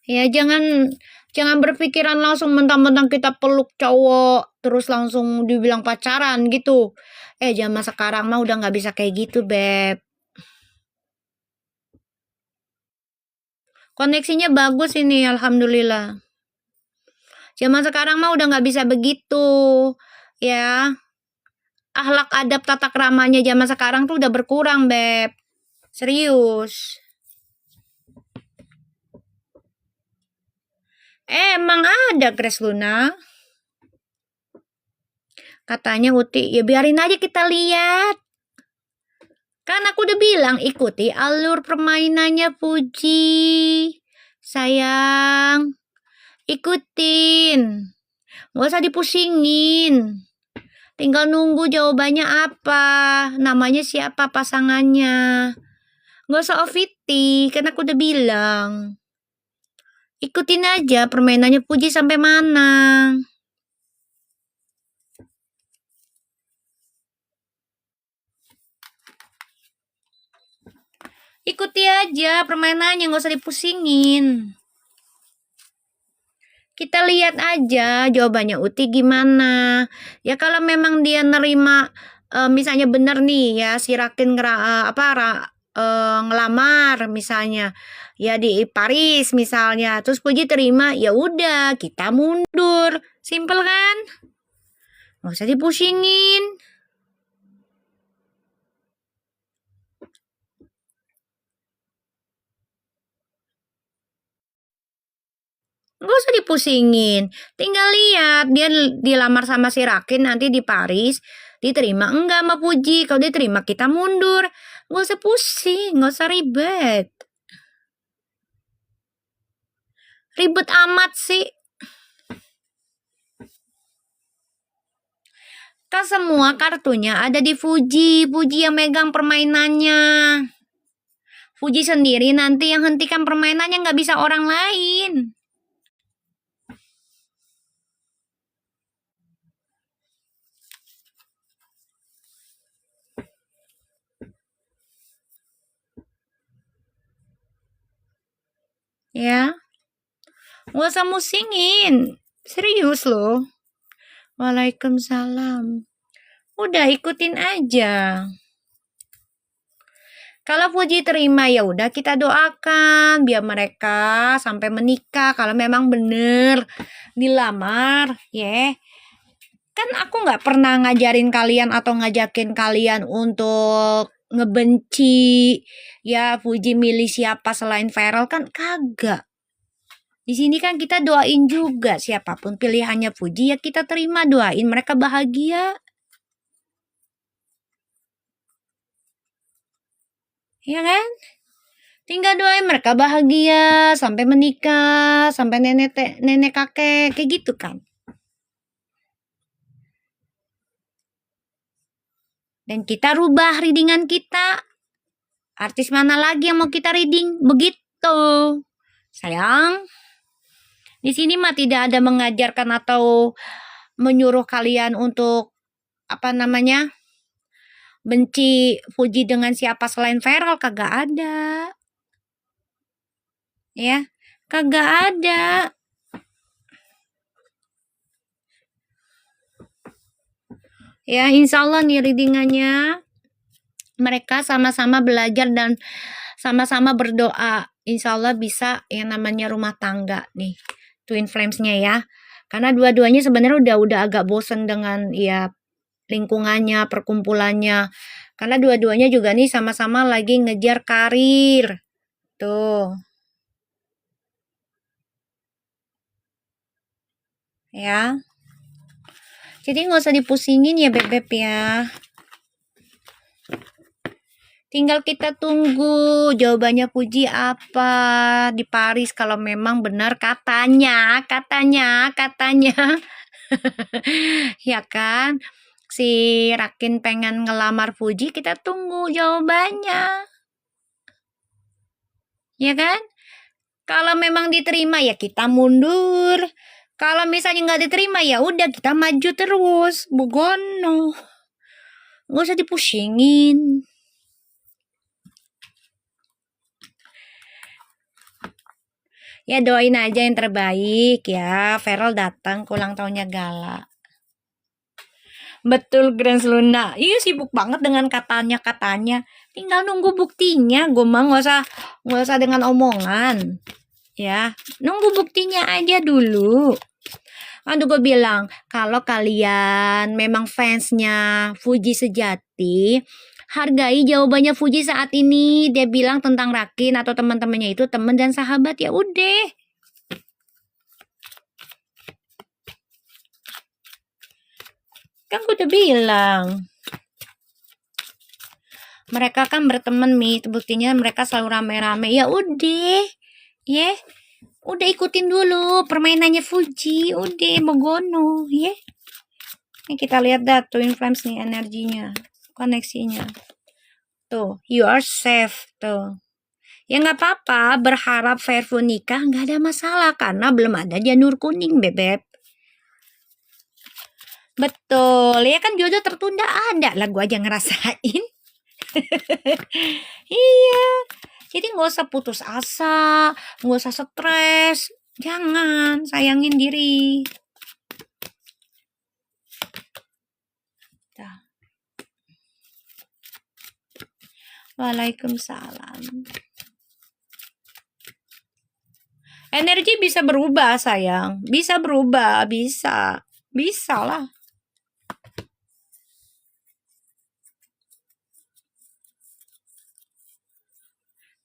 Ya, jangan berpikiran langsung mentang-mentang kita peluk cowok terus langsung dibilang pacaran gitu. Zaman sekarang mah udah nggak bisa kayak gitu, Beb. Koneksinya bagus ini, alhamdulillah. Zaman sekarang mah udah nggak bisa begitu, ya. Akhlak adab tata keramanya zaman sekarang tuh udah berkurang, Beb. Serius. Emang ada Grace Luna. Katanya Uti, ya biarin aja kita lihat. Kan aku udah bilang ikuti alur permainannya Puji. Sayang, ikutin. Gak usah dipusingin. Tinggal nunggu jawabannya apa, namanya siapa pasangannya. Gak usah oviti, kan aku udah bilang. Ikutin aja permainannya Puji sampai mana. Ikuti aja permainannya, gak usah dipusingin. Kita lihat aja jawabannya Uti gimana. Ya kalau memang dia nerima, misalnya bener nih ya si Rakin ngelamar misalnya ya di Paris misalnya, terus Puji terima, ya udah kita mundur, simple kan? Nggak usah dipusingin. Nggak usah dipusingin. Tinggal lihat dia dilamar sama si Rakin nanti di Paris, diterima enggak sama Puji. Kalau diterima kita mundur. Nggak usah pusing, nggak usah ribet. Ribet amat sih. Kan semua kartunya ada di Fuji. Fuji yang megang permainannya. Fuji sendiri nanti yang hentikan permainannya, nggak bisa orang lain. Ya. Nggak usah musingin. Serius loh. Waalaikumsalam. Udah ikutin aja. Kalau Puji terima ya udah kita doakan biar mereka sampai menikah kalau memang bener dilamar, ya. Kan aku nggak pernah ngajarin kalian atau ngajakin kalian untuk ngebenci ya Puji milih siapa selain Feral, kan kagak. Di sini kan kita doain juga siapapun pilihannya Puji ya kita terima, doain mereka bahagia. Ya kan? Tinggal doain mereka bahagia sampai menikah, sampai nenek kakek kayak gitu kan. Dan kita rubah readingan kita. Artis mana lagi yang mau kita reading? Begitu. Sayang, di sini mah tidak ada mengajarkan atau menyuruh kalian untuk benci Fuji dengan siapa selain Feral, kagak ada. Ya, kagak ada. Ya, insya Allah nih readingannya mereka sama-sama belajar dan sama-sama berdoa. Insya Allah bisa yang namanya rumah tangga nih, Twin Flames-nya ya. Karena dua-duanya sebenarnya udah agak bosen dengan ya lingkungannya, perkumpulannya. Karena dua-duanya juga nih sama-sama lagi ngejar karir. Tuh. Ya. Jadi nggak usah dipusingin ya Beb ya. Tinggal kita tunggu jawabannya Fuji apa di Paris kalau memang benar katanya. Ya kan? Si Rakin pengen ngelamar Fuji, kita tunggu jawabannya. Ya kan? Kalau memang diterima ya kita mundur. Kalau misalnya nggak diterima ya udah kita maju terus. Bugono. Nggak usah dipusingin. Ya doain aja yang terbaik ya. Feral datang ke ulang tahunnya Gala. Betul, Grand Luna. Iya sibuk banget dengan katanya. Tinggal nunggu buktinya. Gue mah nggak usah dengan omongan. Ya, nunggu buktinya aja dulu. Aduh, gue bilang, kalau kalian memang fansnya Fuji sejati, hargai jawabannya Fuji saat ini. Dia bilang tentang Rakin atau teman-temannya itu teman dan sahabat, ya udah. Kan gue udah bilang. Mereka kan berteman, buktinya mereka selalu rame-rame. Ya udah. Ya. Udah ikutin dulu permainannya Fuji, udah Mogono, ya. Ini kita lihat dah Twin Flames nih energinya, koneksinya. Tuh, you are safe tuh. Ya nggak apa-apa, berharap Fairful nikah nggak ada masalah karena belum ada janur kuning, Bebek. Betul, ya kan jodoh tertunda ada lah, gua aja ngerasain. Iya. Jadi nggak usah putus asa, nggak usah stres, jangan sayangin diri. Waalaikumsalam. Energi bisa berubah sayang, bisa berubah, bisa lah.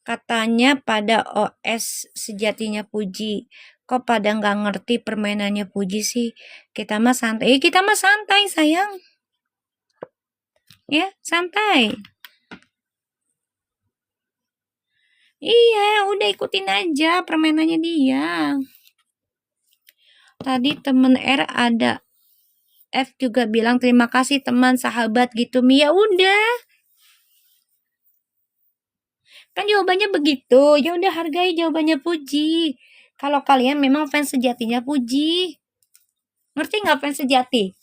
Katanya pada OS sejatinya Fuji. Kok pada nggak ngerti permainannya Fuji sih? Kita mah santai. Kita mah santai sayang. Ya, santai. Iya, udah ikutin aja permainannya dia. Tadi temen R ada. F juga bilang terima kasih teman, sahabat gitu. Ya udah. Kan jawabannya begitu. Ya udah hargai jawabannya Fuji. Kalau kalian memang fans sejatinya Fuji. Ngerti nggak fans sejati?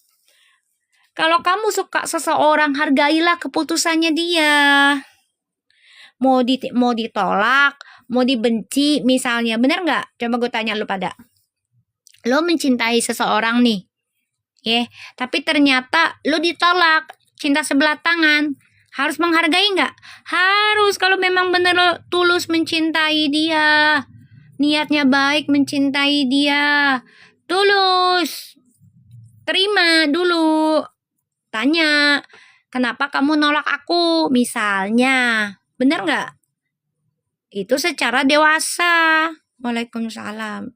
Kalau kamu suka seseorang, hargailah keputusannya dia. Mau ditolak, mau dibenci misalnya. Bener nggak? Coba gue tanya lu pada. Lo mencintai seseorang nih. Tapi ternyata lo ditolak. Cinta sebelah tangan. Harus menghargai nggak? Harus, kalau memang bener lo tulus mencintai dia. Niatnya baik mencintai dia. Tulus. Terima dulu. Tanya, kenapa kamu nolak aku? Misalnya. Bener nggak? Itu secara dewasa. Waalaikumsalam.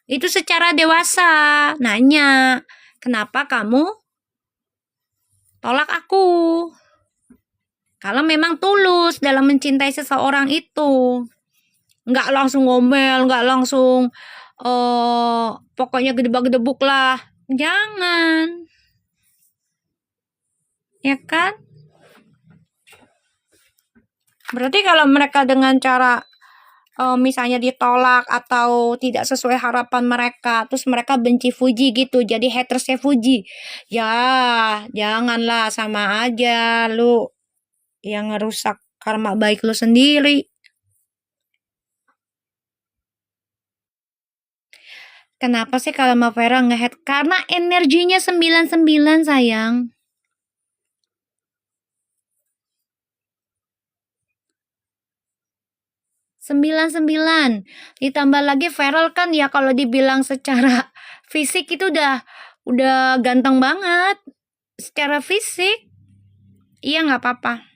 Itu secara dewasa. Nanya, kenapa kamu tolak aku? Kalau memang tulus dalam mencintai seseorang itu. Nggak langsung ngomel, nggak langsung pokoknya gedebak-gedebuk lah. Jangan. Ya kan? Berarti kalau mereka dengan cara misalnya ditolak atau tidak sesuai harapan mereka, terus mereka benci Fuji gitu, jadi hatersnya Fuji. Ya, janganlah, sama aja lu yang ngerusak karma baik lu sendiri. Kenapa sih kalau Mbak Vera nge-hate? Karena energinya 99 sayang. 99. Ditambah lagi Feral kan ya kalau dibilang secara fisik itu udah ganteng banget. Secara fisik. Iya nggak apa-apa.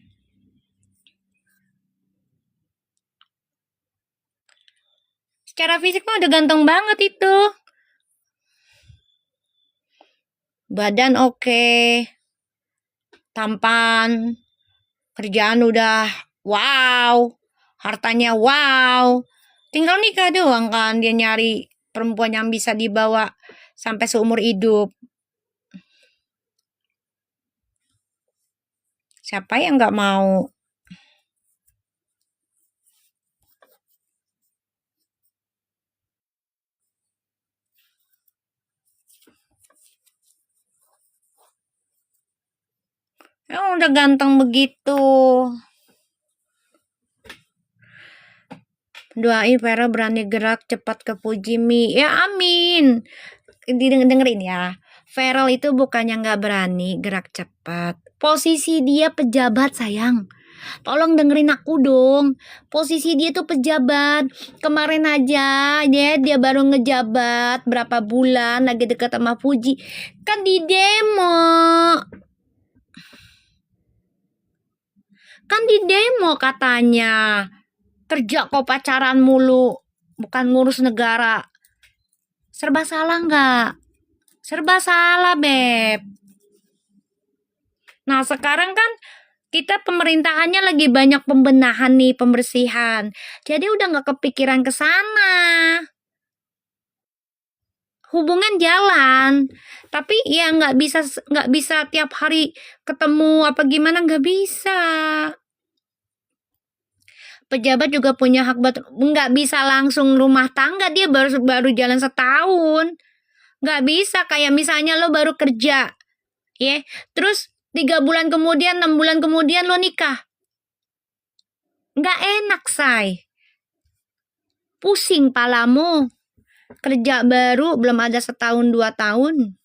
Secara fisik mah udah ganteng banget itu. Badan oke. Tampan. Kerjaan udah wow. Hartanya wow. Tinggal nikah doang kan dia nyari perempuan yang bisa dibawa sampai seumur hidup. Siapa yang nggak mau? Udah ganteng begitu. Doain Vera berani gerak cepat ke Fujimi. Ya amin. Dengerin ya. Feral itu bukannya nggak berani gerak cepat. Posisi dia pejabat sayang. Tolong dengerin aku dong. Posisi dia tuh pejabat. Kemarin aja dia baru ngejabat berapa bulan lagi dekat sama Fuji. Kan di demo. Kan di demo katanya. Kerja kok pacaran mulu. Bukan ngurus negara. Serba salah nggak? Serba salah, Beb. Nah, sekarang kan kita pemerintahannya lagi banyak pembenahan nih, pembersihan. Jadi udah nggak kepikiran ke sana. Hubungan jalan, tapi ya nggak bisa tiap hari ketemu apa gimana, nggak bisa. Pejabat juga punya hak nggak bisa langsung rumah tangga, dia baru jalan setahun. Nggak bisa kayak misalnya lo baru kerja, ya, terus 3 bulan kemudian, 6 bulan kemudian lo nikah. Nggak enak, say. Pusing palamu. Kerja baru belum ada setahun 2 tahun.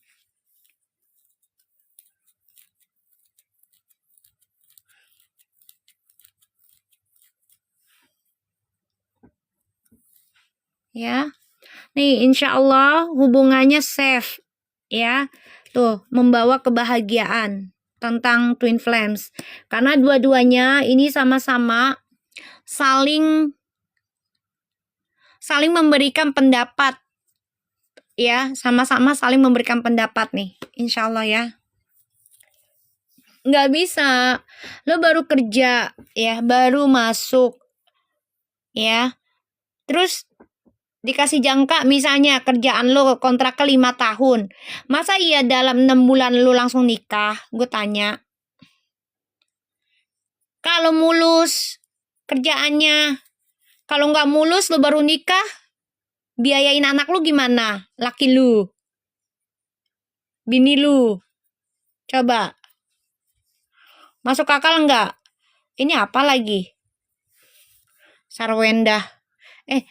Ya. Nih, insya Allah hubungannya safe. Ya. Tuh, membawa kebahagiaan tentang Twin Flames. Karena dua-duanya ini sama-sama saling memberikan pendapat. Ya, sama-sama saling memberikan pendapat nih. Insya Allah ya. Nggak bisa. Lo baru kerja, ya, baru masuk. Ya. Terus dikasih jangka misalnya kerjaan lo kontrak ke 5 tahun. Masa iya dalam 6 bulan lo langsung nikah? Gue tanya. Kalau mulus kerjaannya, kalau nggak mulus lo baru nikah, biayain anak lo gimana? Laki lu, bini lu. Coba. Masuk akal nggak? Ini apa lagi? Sarwenda.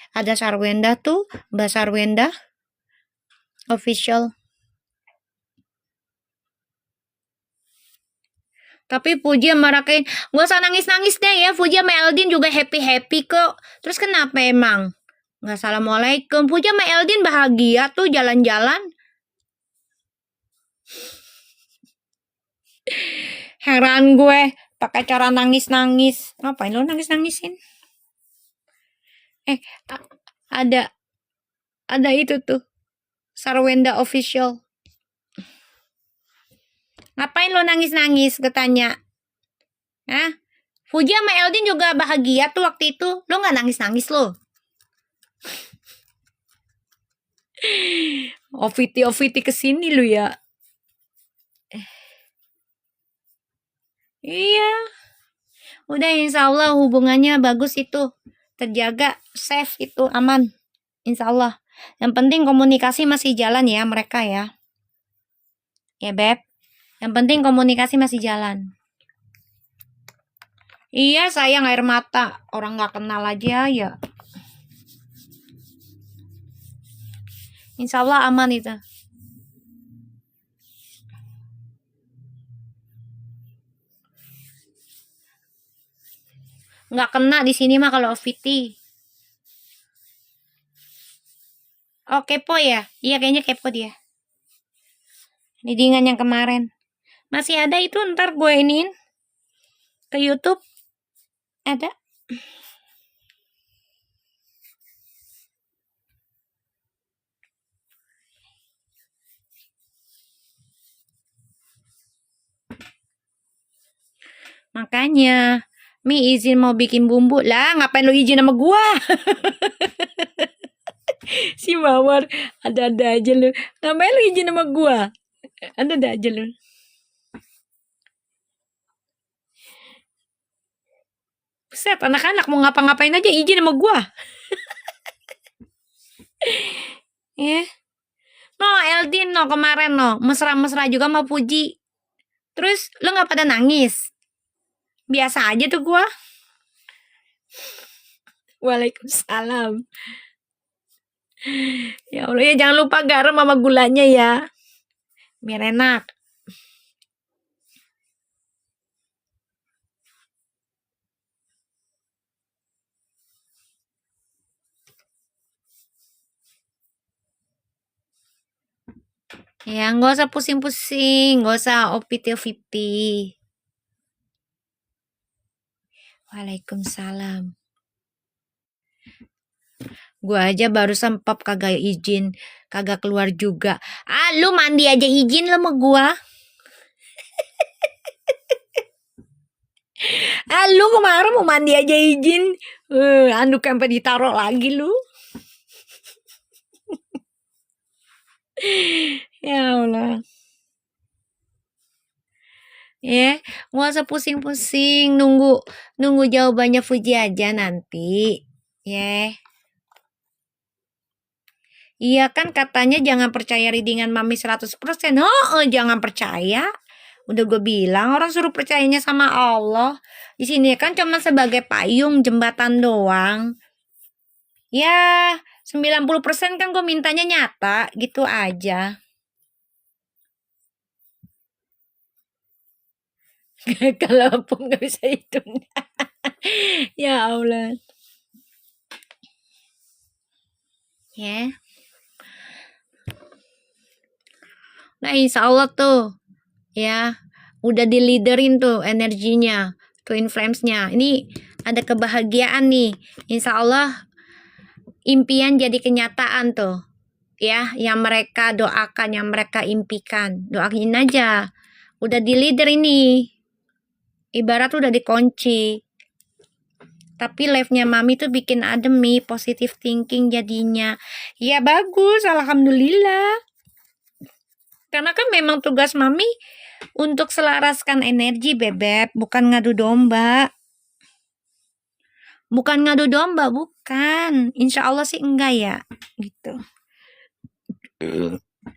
Ada Sarwenda tuh, Mbak Sarwenda official. Tapi Fuji sama Rakain, gak usah nangis-nangis deh ya. Fuji sama Eldin juga happy-happy kok. Terus kenapa emang? Gak, assalamualaikum. Fuji sama Eldin bahagia tuh jalan-jalan. Heran gue, pakai cara nangis-nangis. Ngapain lo nangis-nangisin? Ada itu tuh. Sarwenda official. Ngapain lo nangis-nangis? Gue tanya. Hah? Fuji sama Eldin juga bahagia tuh waktu itu. Lo gak nangis-nangis lo? Oviti kesini lu ya. Iya. Udah insya Allah hubungannya bagus itu. Terjaga, safe itu, aman. Insya Allah. Yang penting komunikasi masih jalan ya mereka ya. Ya Beb. Yang penting komunikasi masih jalan. Iya sayang air mata. Orang gak kenal aja ya. Insya Allah aman itu. Nggak kena di sini mah kalau OVT. Oh kepo ya? Iya kayaknya kepo dia. Didingan yang kemarin. Masih ada itu ntar gue iniin ke YouTube. Ada. Makanya Mi izin mau bikin bumbu lah, ngapain lu izin sama gua? Si Mawar ada-ada aja lu. Ngapain lu izin sama gua? Ada-ada aja lu. Buset, anak-anak mau ngapa-ngapain aja izin sama gua. Ya. No, Eldin no kemarin no, mesra-mesra juga sama Puji. Terus lu nggak pada nangis? Biasa aja tuh gua. Waalaikumsalam. Ya Allah ya jangan lupa garam sama gulanya ya. Biar enak. Ya nggak usah pusing-pusing, nggak usah opiti-opiti. Waalaikumsalam. Gua aja baru sempap kagak izin, kagak keluar juga. Ah, lu mandi aja izin lu sama gua. Ah, lu kemarin mau mandi aja izin. Anduk sampai ditaruh lagi lu. Ya Allah. Ya, nggak usah pusing-pusing, nunggu jawabannya Fuji aja nanti. Ya. Iya kan katanya jangan percaya readingan Mami 100%. Oh, jangan percaya. Udah gue bilang orang suruh percayanya sama Allah. Di sini kan cuma sebagai payung jembatan doang. Ya, 90% kan gue mintanya nyata, gitu aja. Kalau pun nggak bisa hitung. Ya Allah. Ya. Nah, insya Allah tuh. Ya, udah di leaderin tuh energinya. Twin flames-nya. Ini ada kebahagiaan nih. Insya Allah impian jadi kenyataan tuh. Ya, yang mereka doakan, yang mereka impikan. Doain aja. Udah di leader ini. Ibarat udah dikunci. Tapi live-nya Mami tuh bikin adem nih, positive thinking jadinya. Ya bagus, alhamdulillah. Karena kan memang tugas Mami untuk selaraskan energi, Bebek, bukan ngadu domba. Bukan ngadu domba, bukan. Insya Allah sih enggak ya, gitu.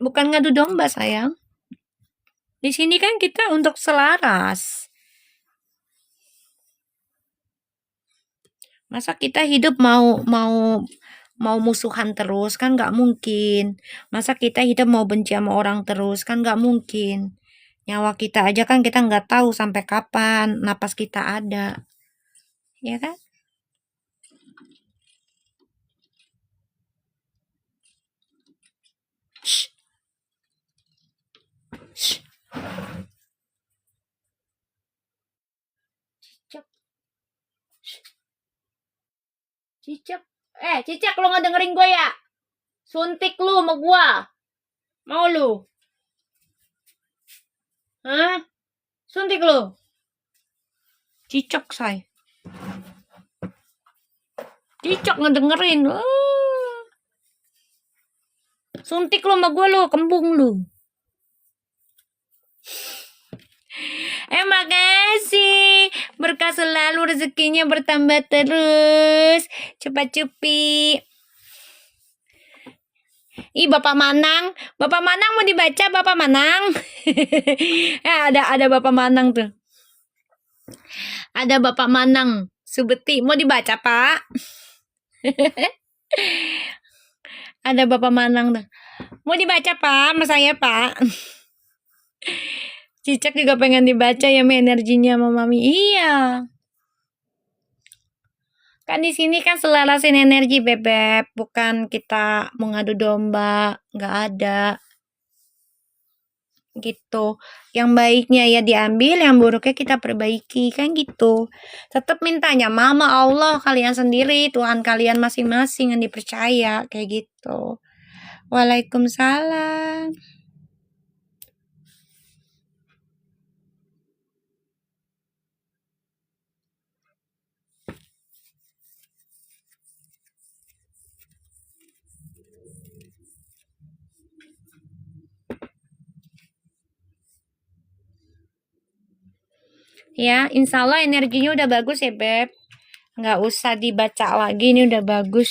Bukan ngadu domba, sayang. Di sini kan kita untuk selaras. Masa kita hidup mau musuhan terus kan nggak mungkin. Masa kita hidup mau benci sama orang terus kan nggak mungkin. Nyawa kita aja kan kita nggak tahu sampai kapan napas kita ada. Ya kan? Shh. Shh. Cicak. Cicak. Cicak lu nggak dengerin gue ya? Suntik lu sama gua. Mau lu? Hah? Suntik lu? Cicak, say. Cicak ngedengerin. Suntik lo sama gue lo, kembung lu. Makasih. Berkah selalu, rezekinya bertambah terus. Cepat cupi. Ih, Bapak Manang. Bapak Manang mau dibaca, Bapak Manang. ada Bapak Manang tuh. Ada Bapak Manang. Subeti, mau dibaca, Pak? Ada Bapak Manang tuh. Mau dibaca, Pak? Sama saya, Pak. Cicak juga pengen dibaca ya, energinya sama Mami. Iya. Kan di sini kan selarasin energi, Bebek. Bukan kita mengadu domba. Nggak ada. Gitu. Yang baiknya ya diambil, yang buruknya kita perbaiki. Kan gitu. Tetap mintanya Mama Allah kalian sendiri, Tuhan kalian masing-masing yang dipercaya. Kayak gitu. Waalaikumsalam. Ya, insya Allah energinya udah bagus ya, Beb. Nggak usah dibaca lagi, ini udah bagus.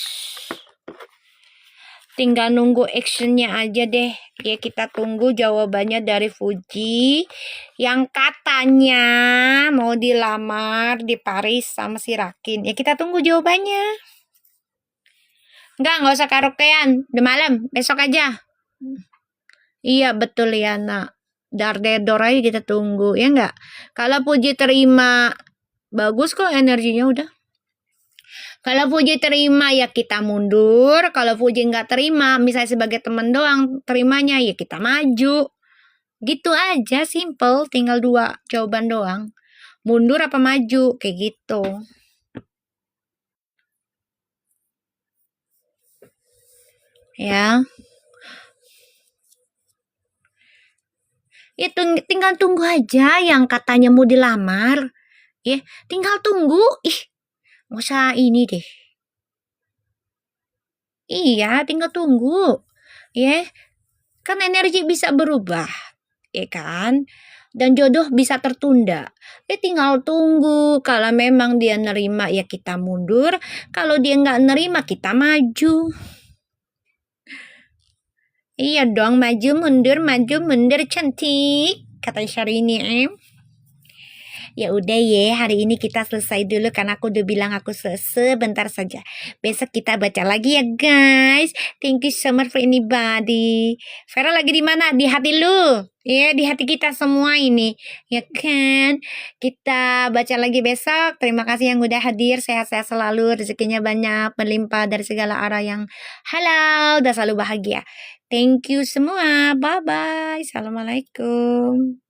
Tinggal nunggu actionnya aja deh. Ya, kita tunggu jawabannya dari Fuji. Yang katanya mau dilamar di Paris sama si Rakin. Ya, kita tunggu jawabannya. Nggak usah karaokean. Udah malam, besok aja. Iya, betul ya, nak. Dardedor aja kita tunggu, ya nggak? Kalau Puji terima, bagus kok energinya udah. Kalau Puji terima ya kita mundur, kalau Puji nggak terima, misalnya sebagai teman doang terimanya ya kita maju. Gitu aja, simple, tinggal 2 jawaban doang. Mundur apa maju, kayak gitu. Ya. Itu tinggal tunggu aja yang katanya mau dilamar. Ya, tinggal tunggu. Ih, nggak usah ini deh. Iya, tinggal tunggu. Ya, kan energi bisa berubah, ya kan? Dan jodoh bisa tertunda. Ya tinggal tunggu. Kalau memang dia nerima ya kita mundur. Kalau dia nggak nerima kita maju. Iya dong, maju mundur cantik. Kata Syahrini. Ya udah ya, hari ini kita selesai dulu karena aku udah bilang aku sebentar saja. Besok kita baca lagi ya guys. Thank you so much for anybody. Vera lagi di mana? Di hati lu. Ya, di hati kita semua ini. Ya kan? Kita baca lagi besok. Terima kasih yang udah hadir. Sehat-sehat selalu. Rezekinya banyak, melimpah dari segala arah yang halal dan selalu bahagia. Thank you semua. Bye-bye. Assalamualaikum.